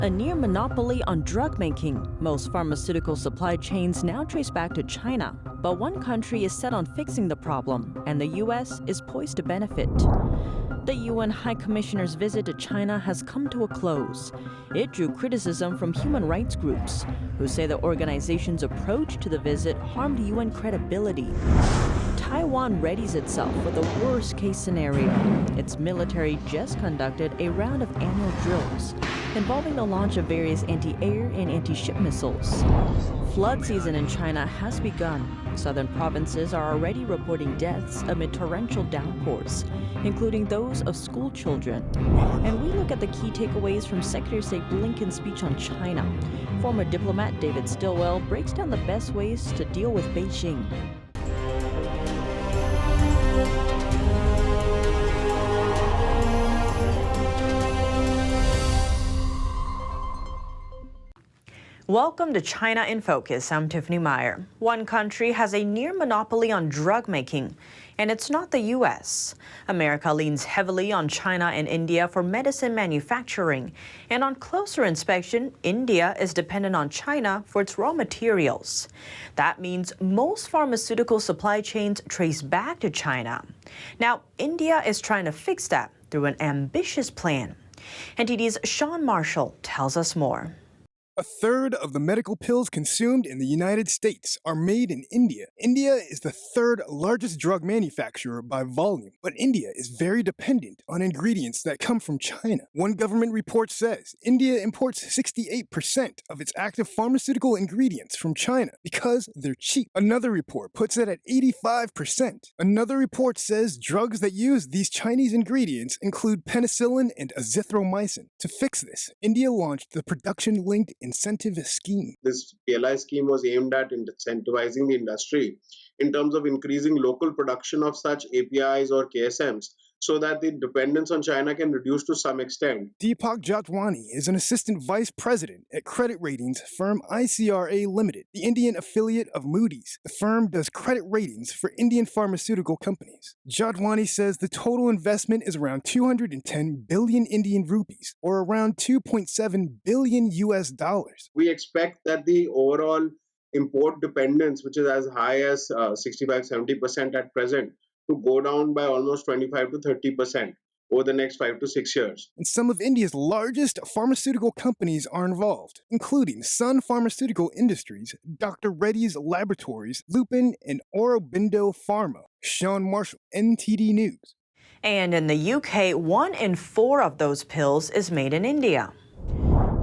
A near monopoly on drug making. Most pharmaceutical supply chains now trace back to China. But one country is set on fixing the problem, and the U.S. is poised to benefit. The UN High Commissioner's visit to China has come to a close. It drew criticism from human rights groups, who say the organization's approach to the visit harmed UN credibility. Taiwan readies itself for the worst-case scenario. Its military just conducted a round of annual drills involving the launch of various anti-air and anti-ship missiles. Flood season in China has begun. Southern provinces are already reporting deaths amid torrential downpours, including those of school children. And we look at the key takeaways from Secretary of State Blinken's speech on China. Former diplomat David Stilwell breaks down the best ways to deal with Beijing. Welcome to China in Focus. I'm Tiffany Meyer. One country has a near monopoly on drug making, and it's not the U.S. America leans heavily on China and India for medicine manufacturing, and on closer inspection, India is dependent on China for its raw materials. That means most pharmaceutical supply chains trace back to China. Now, India is trying to fix that through an ambitious plan. NTD's Sean Marshall tells us more. A third of the medical pills consumed in the United States are made in India. India is the third largest drug manufacturer by volume, but India is very dependent on ingredients that come from China. One government report says India imports 68% of its active pharmaceutical ingredients from China because they're cheap. Another report puts it at 85%. Another report says drugs that use these Chinese ingredients include penicillin and azithromycin. To fix this, India launched the production-linked incentive scheme. This PLI scheme was aimed at incentivizing the industry in terms of increasing local production of such APIs or KSMs so that the dependence on China can reduce to some extent. Deepak Jatwani is an assistant vice president at credit ratings firm ICRA Limited, the Indian affiliate of Moody's. The firm does credit ratings for Indian pharmaceutical companies. Jatwani says the total investment is around 210 billion Indian rupees, or around 2.7 billion US dollars. We expect that the overall import dependence, which is as high as 65-70% at present, to go down by almost 25 to 30% over the next 5 to 6 years. And some of India's largest pharmaceutical companies are involved, including Sun Pharmaceutical Industries, Dr. Reddy's Laboratories, Lupin, and Aurobindo Pharma. Sean Marshall, NTD News. And in the UK, 1 in 4 of those pills is made in India.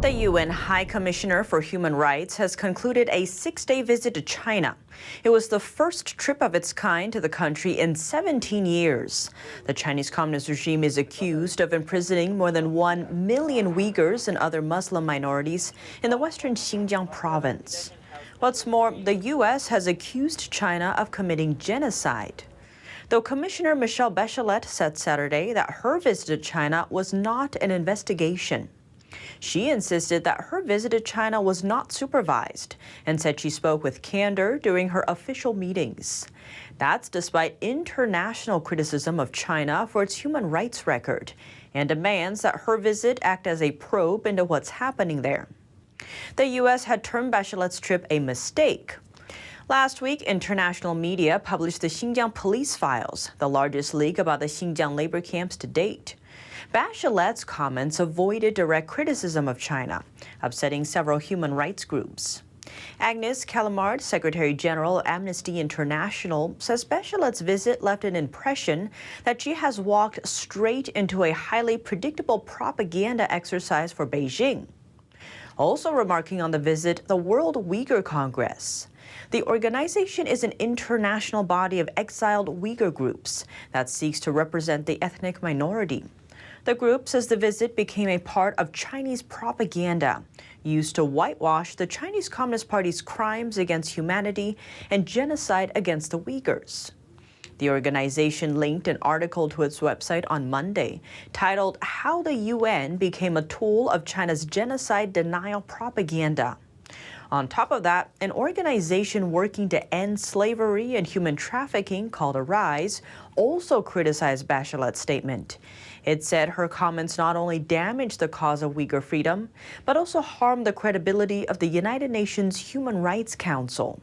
The UN High Commissioner for Human Rights has concluded a 6-day visit to China. It was the first trip of its kind to the country in 17 years. The Chinese Communist regime is accused of imprisoning more than 1 million Uyghurs and other Muslim minorities in the western Xinjiang province. What's more, the U.S. has accused China of committing genocide. Though Commissioner Michelle Bachelet said Saturday that her visit to China was not an investigation. She insisted that her visit to China was not supervised and said she spoke with candor during her official meetings. That's despite international criticism of China for its human rights record and demands that her visit act as a probe into what's happening there. The U.S. had termed Bachelet's trip a mistake. Last week, international media published the Xinjiang Police Files, the largest leak about the Xinjiang labor camps to date. Bachelet's comments avoided direct criticism of China, upsetting several human rights groups. Agnes Callamard, Secretary General of Amnesty International, says Bachelet's visit left an impression that she has walked straight into a highly predictable propaganda exercise for Beijing. Also remarking on the visit, the World Uyghur Congress. The organization is an international body of exiled Uyghur groups that seeks to represent the ethnic minority. The group says the visit became a part of Chinese propaganda used to whitewash the Chinese Communist Party's crimes against humanity and genocide against the Uyghurs. The organization linked an article to its website on Monday titled "How the UN Became a Tool of China's Genocide Denial Propaganda." On top of that, an organization working to end slavery and human trafficking called Arise also criticized Bachelet's statement. It said her comments not only damaged the cause of Uyghur freedom, but also harmed the credibility of the United Nations Human Rights Council.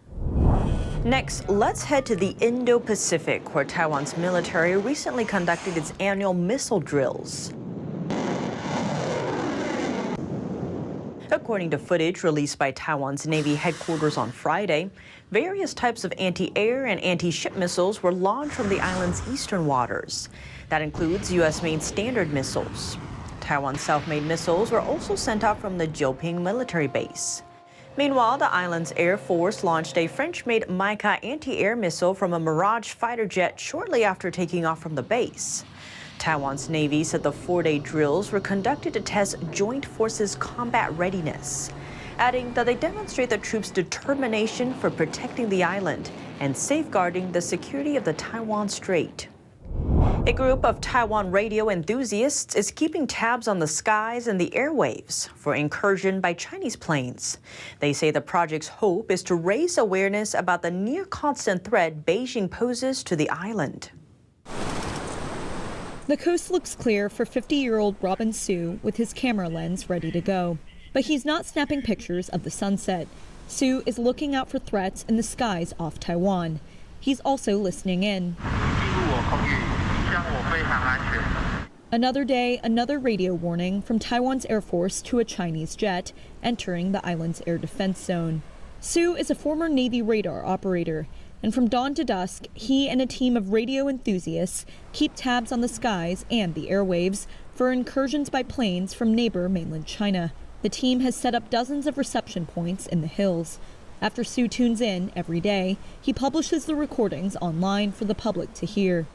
Next, let's head to the Indo-Pacific, where Taiwan's military recently conducted its annual missile drills. According to footage released by Taiwan's Navy headquarters on Friday, various types of anti-air and anti-ship missiles were launched from the island's eastern waters. That includes U.S.-made Standard missiles. Taiwan's self-made missiles were also sent out from the Jiuping military base. Meanwhile, the island's Air Force launched a French-made Mica anti-air missile from a Mirage fighter jet shortly after taking off from the base. Taiwan's Navy said the 4-day drills were conducted to test joint forces' combat readiness, adding that they demonstrate the troops' determination for protecting the island and safeguarding the security of the Taiwan Strait. A group of Taiwan radio enthusiasts is keeping tabs on the skies and the airwaves for incursion by Chinese planes. They say the project's hope is to raise awareness about the near-constant threat Beijing poses to the island. The coast looks clear for 50-year-old Robin Su with his camera lens ready to go. But he's not snapping pictures of the sunset. Su is looking out for threats in the skies off Taiwan. He's also listening in. Another day, another radio warning from Taiwan's Air Force to a Chinese jet entering the island's air defense zone. Su is a former Navy radar operator, and from dawn to dusk, he and a team of radio enthusiasts keep tabs on the skies and the airwaves for incursions by planes from neighbor mainland China. The team has set up dozens of reception points in the hills. After Su tunes in every day, he publishes the recordings online for the public to hear.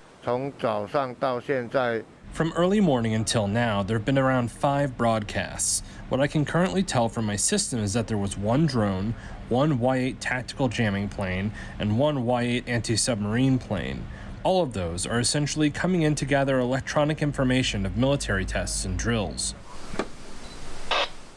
From early morning until now, there have been around 5 broadcasts. What I can currently tell from my system is that there was 1 drone, 1 Y-8 tactical jamming plane, and 1 Y-8 anti-submarine plane. All of those are essentially coming in to gather electronic information of military tests and drills.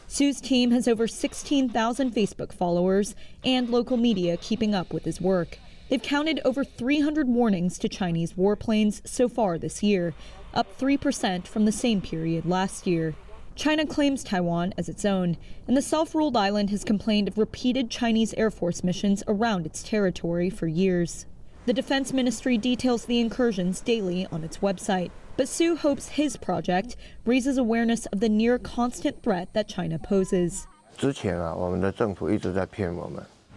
Su's team has over 16,000 Facebook followers and local media keeping up with his work. They've counted over 300 warnings to Chinese warplanes so far this year, up 3% from the same period last year. China claims Taiwan as its own, and the self-ruled island has complained of repeated Chinese Air Force missions around its territory for years. The Defense Ministry details the incursions daily on its website, but Su hopes his project raises awareness of the near-constant threat that China poses.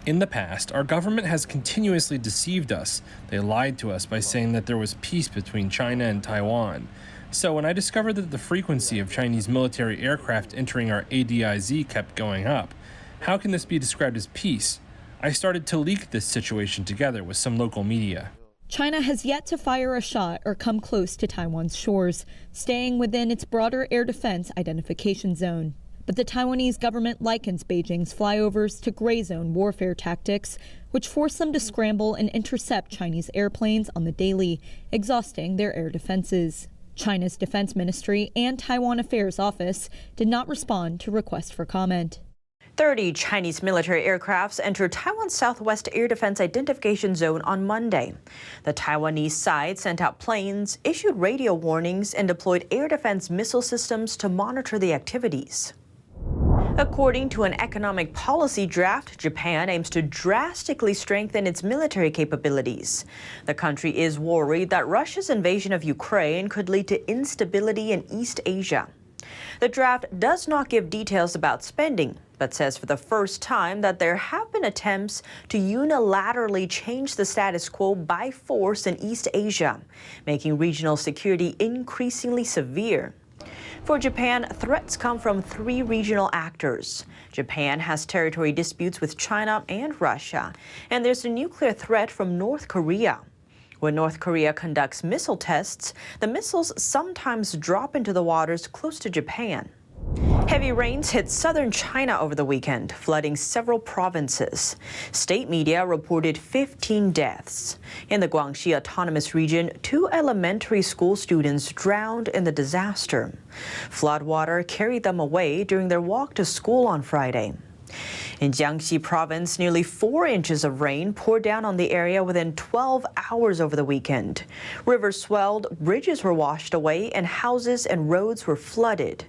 In the past, our government has continuously deceived us. They lied to us by saying that there was peace between China and Taiwan. So when I discovered that the frequency of Chinese military aircraft entering our ADIZ kept going up, how can this be described as peace? I started to leak this situation together with some local media. China has yet to fire a shot or come close to Taiwan's shores, staying within its broader air defense identification zone. But the Taiwanese government likens Beijing's flyovers to gray zone warfare tactics, which force them to scramble and intercept Chinese airplanes on the daily, exhausting their air defenses. China's Defense Ministry and Taiwan Affairs Office did not respond to requests for comment. 30 Chinese military aircrafts entered Taiwan's Southwest Air Defense Identification Zone on Monday. The Taiwanese side sent out planes, issued radio warnings, and deployed air defense missile systems to monitor the activities. According to an economic policy draft, Japan aims to drastically strengthen its military capabilities. The country is worried that Russia's invasion of Ukraine could lead to instability in East Asia. The draft does not give details about spending, but says for the first time that there have been attempts to unilaterally change the status quo by force in East Asia, making regional security increasingly severe. For Japan, threats come from 3 regional actors. Japan has territory disputes with China and Russia, and there's a nuclear threat from North Korea. When North Korea conducts missile tests, the missiles sometimes drop into the waters close to Japan. Heavy rains hit southern China over the weekend, flooding several provinces. State media reported 15 deaths. In the Guangxi Autonomous Region, 2 elementary school students drowned in the disaster. Floodwater carried them away during their walk to school on Friday. In Jiangxi province, nearly 4 inches of rain poured down on the area within 12 hours over the weekend. Rivers swelled, bridges were washed away, and houses and roads were flooded.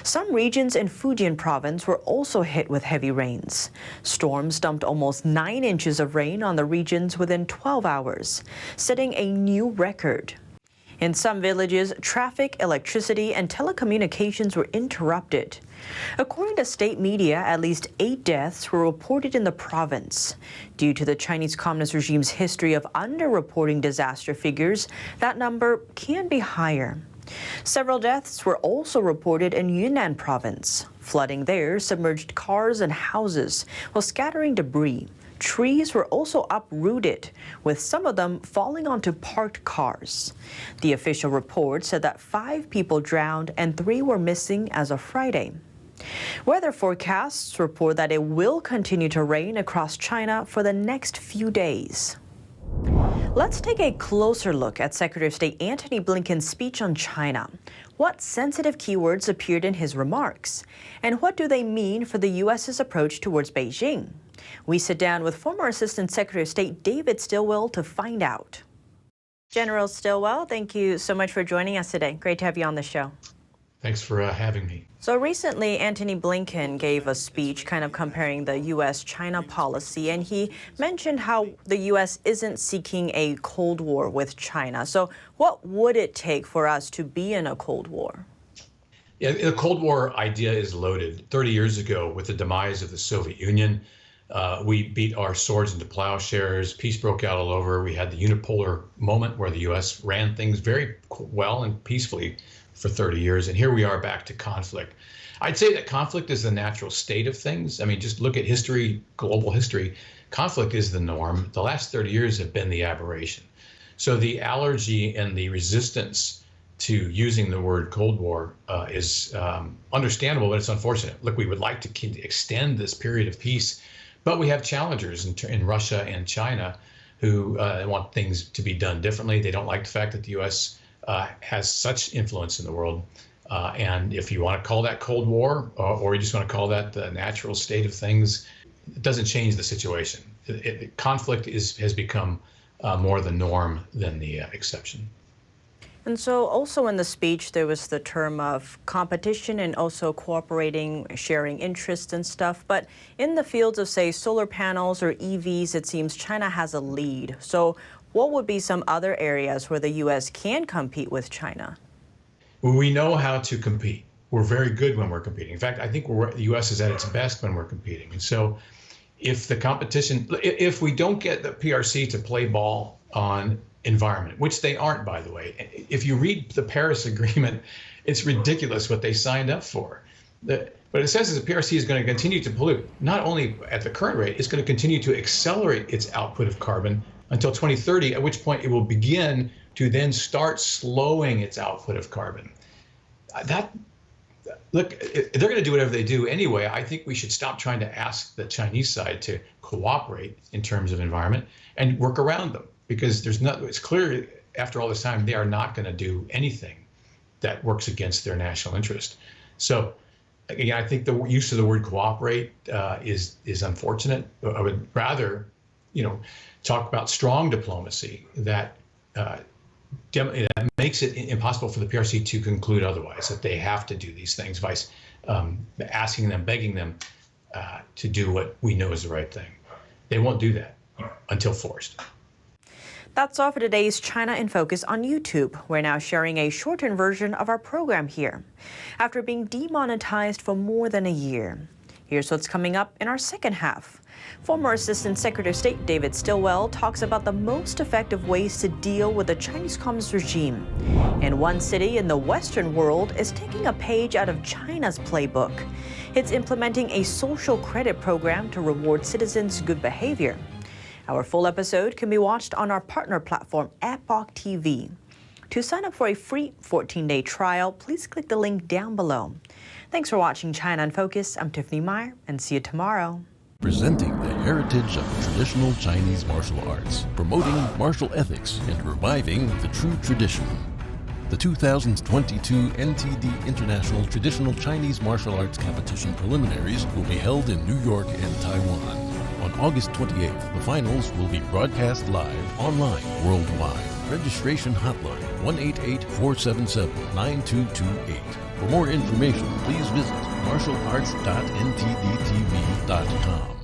Some regions in Fujian province were also hit with heavy rains. Storms dumped almost 9 inches of rain on the regions within 12 hours, setting a new record. In some villages, traffic, electricity, and telecommunications were interrupted. According to state media, at least 8 deaths were reported in the province. Due to the Chinese Communist regime's history of underreporting disaster figures, that number can be higher. Several deaths were also reported in Yunnan province. Flooding there submerged cars and houses while scattering debris. Trees were also uprooted, with some of them falling onto parked cars. The official report said that 5 people drowned and 3 were missing as of Friday. Weather forecasts report that it will continue to rain across China for the next few days. Let's take a closer look at Secretary of State Antony Blinken's speech on China. What sensitive keywords appeared in his remarks? And what do they mean for the U.S.'s approach towards Beijing? We sit down with former Assistant Secretary of State David Stilwell to find out. General Stilwell, thank you so much for joining us today. Great to have you on the show. Thanks for having me. So recently, Antony Blinken gave a speech kind of comparing the U.S.-China policy, and he mentioned how the U.S. isn't seeking a Cold War with China. So what would it take for us to be in a Cold War? Yeah, the Cold War idea is loaded. 30 years ago, with the demise of the Soviet Union, we beat our swords into plowshares. Peace broke out all over. We had the unipolar moment where the U.S. ran things very well and peacefully for 30 years. And here we are back to conflict. I'd say that conflict is the natural state of things. I mean, just look at history, global history. Conflict is the norm. The last 30 years have been the aberration. So the allergy and the resistance to using the word Cold War is understandable, but it's unfortunate. Look, we would like to extend this period of peace, but we have challengers in Russia and China who want things to be done differently. They don't like the fact that the U.S. Has such influence in the world. And if you want to call that Cold War, or you just want to call that the natural state of things, it doesn't change the situation. Conflict has become more the norm than the exception. And so also in the speech, there was the term of competition and also cooperating, sharing interests and stuff. But in the fields of, say, solar panels or EVs, it seems China has a lead. So what would be some other areas where the U.S. can compete with China? Well, we know how to compete. We're very good when we're competing. In fact, I think the U.S. is at its best when we're competing. And so if the competition, if we don't get the PRC to play ball on environment, which they aren't, by the way, if you read the Paris Agreement, it's ridiculous what they signed up for. But it says that the PRC is going to continue to pollute, not only at the current rate, it's going to continue to accelerate its output of carbon until 2030, at which point it will begin to then start slowing its output of carbon. Look, they're going to do whatever they do anyway. I think we should stop trying to ask the Chinese side to cooperate in terms of environment and work around them, because it's clear after all this time, they are not going to do anything that works against their national interest. So again, I think the use of the word cooperate is unfortunate. I would rather, talk about strong diplomacy that makes it impossible for the PRC to conclude otherwise, that they have to do these things by asking them, begging them to do what we know is the right thing. They won't do that until forced. That's all for today's China in Focus on YouTube. We're now sharing a shortened version of our program here. After being demonetized for more than a year, here's what's coming up in our second half. Former Assistant Secretary of State David Stilwell talks about the most effective ways to deal with the Chinese Communist regime. And one city in the Western world is taking a page out of China's playbook. It's implementing a social credit program to reward citizens' good behavior. Our full episode can be watched on our partner platform, Epoch TV. To sign up for a free 14-day trial, please click the link down below. Thanks for watching China in Focus. I'm Tiffany Meyer, and see you tomorrow. Presenting the heritage of traditional Chinese martial arts, promoting martial ethics, and reviving the true tradition. The 2022 NTD International Traditional Chinese Martial Arts Competition preliminaries will be held in New York and Taiwan. On August 28th, the finals will be broadcast live online worldwide. Registration hotline 188-477-9228. For more information, please visit martialarts.ntdtv.com.